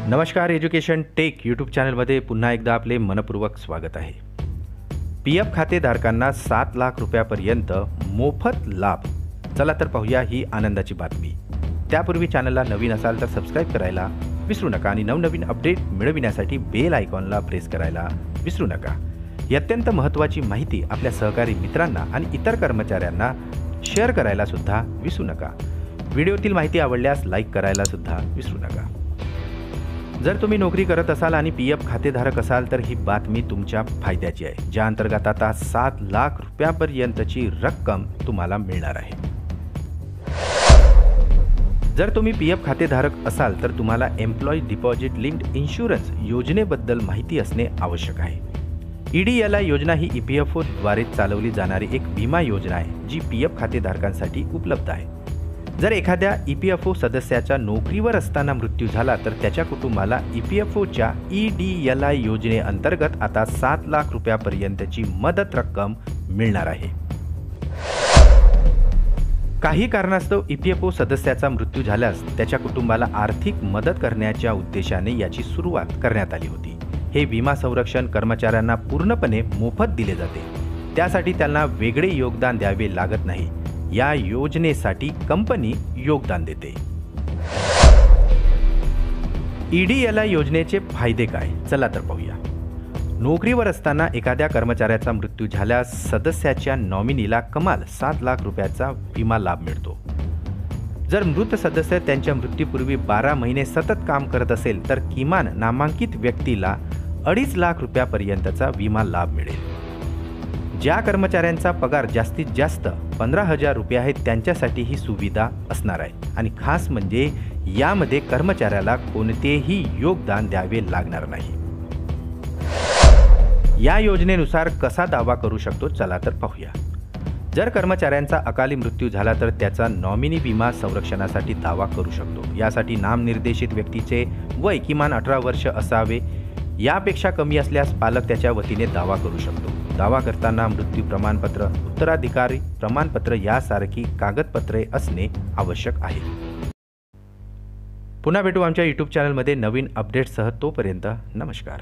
नमस्कार, education take YouTube चॅनलमध्ये पुन्हा एकदा आपले मनपूर्वक स्वागत आहे। पी.एफ. खातेधारकांना 7 लाख रुपयापर्यंत मोफत लाभ। चला तर पाहूया ही आनंदाची बातमी। त्यापूर्वी चॅनलला नवीन असाल तर सबस्क्राइब करायला विसरू नका आणि नवनवीन अपडेट मिळविण्यासाठी बेल आयकॉनला प्रेस करायला विसरू नका। ही अत्यंत महत्त्वाची माहिती आपल्या सहकारी मित्रांना आणि इतर कर्मचाऱ्यांना शेअर करायला सुद्धा विसरू नका। व्हिडिओतील माहिती आवडल्यास लाईक करायला सुद्धा विसरू नका। जर तुम्ही नोकरी करत असाल आणि पी.एफ. खातेधारक असाल तर ही बातमी तुमच्या फायद्याची आहे, ज्या अंतर्गत आता 7 लाख रुपयापर्यंतची रक्कम तुम्हाला मिळणार आहे। जर तुम्ही पी.एफ. खातेधारक असाल तर तुम्हाला एम्प्लॉई डिपॉझिट लिंक्ड इन्शुरन्स योजनेबद्दल माहिती असणे आवश्यक आहे। EDLI योजना ही EPFO द्वारे चालवली जाणारी एक विमा योजना आहे, जी पी.एफ. खातेधारकांसाठी उपलब्ध आहे। जर एखाद्या EPFO सदस्याचा नोकरीवर असताना मृत्यू झाला तर त्याच्या कुटुंबाला EPFOच्या EDLI योजनेअंतर्गत आता 7 लाख रुपयापर्यंतची मदत रक्कम मिळणार आहे। काही कारणास्तव EPFO सदस्याचा मृत्यू झाल्यास त्याच्या कुटुंबाला आर्थिक मदत करण्याच्या उद्देशाने याची सुरुवात करण्यात आली होती। हे विमा संरक्षण कर्मचाऱ्यांना पूर्णपणे मोफत दिले जाते, त्यासाठी त्यांना वेगळे योगदान द्यावे लागत नाही। या योजनेसाठी कंपनी योगदान देते। EDLI योजनेचे फायदे काय? चला तर पाहूया। नोकरीवर असताना एखाद्या कर्मचाऱ्याचा मृत्यू झाल्यास सदस्याच्या नॉमिनीला कमाल 7 लाख रुपयाचा विमा लाभ मिळतो। जर मृत सदस्य त्यांच्या मृत्यूपूर्वी 12 महिने सतत काम करत असेल तर किमान नामांकित व्यक्तीला 2.5 लाख रुपयापर्यंतचा विमा लाभ मिळेल। ज्या कर्मचाऱ्यांचा पगार जास्तीत जास्त 15,000 रुपये आहे त्यांच्यासाठी ही सुविधा असणार आहे आणि खास म्हणजे यामध्ये कर्मचाऱ्याला कोणतेही योगदान द्यावे लागणार नाही। या योजनेनुसार कसा दावा करू शकतो? चला तर पाहूया। जर कर्मचाऱ्यांचा अकाली मृत्यू झाला तर त्याचा नॉमिनी विमा संरक्षणासाठी दावा करू शकतो। यासाठी नामनिर्देशित व्यक्तीचे वय किमान 18 वर्ष असावे। यापेक्षा कमी असल्यास पालक त्याच्या वतीने दावा करू शकतो। दावा करताना मृत्यू प्रमाणपत्र, उत्तराधिकारी प्रमाणपत्र यासारखी कागदपत्रे असणे आवश्यक आहे। पुन्हा भेटू आमच्या यूट्यूब चॅनलमध्ये नवीन अपडेट्ससह। तोपर्यंत नमस्कार।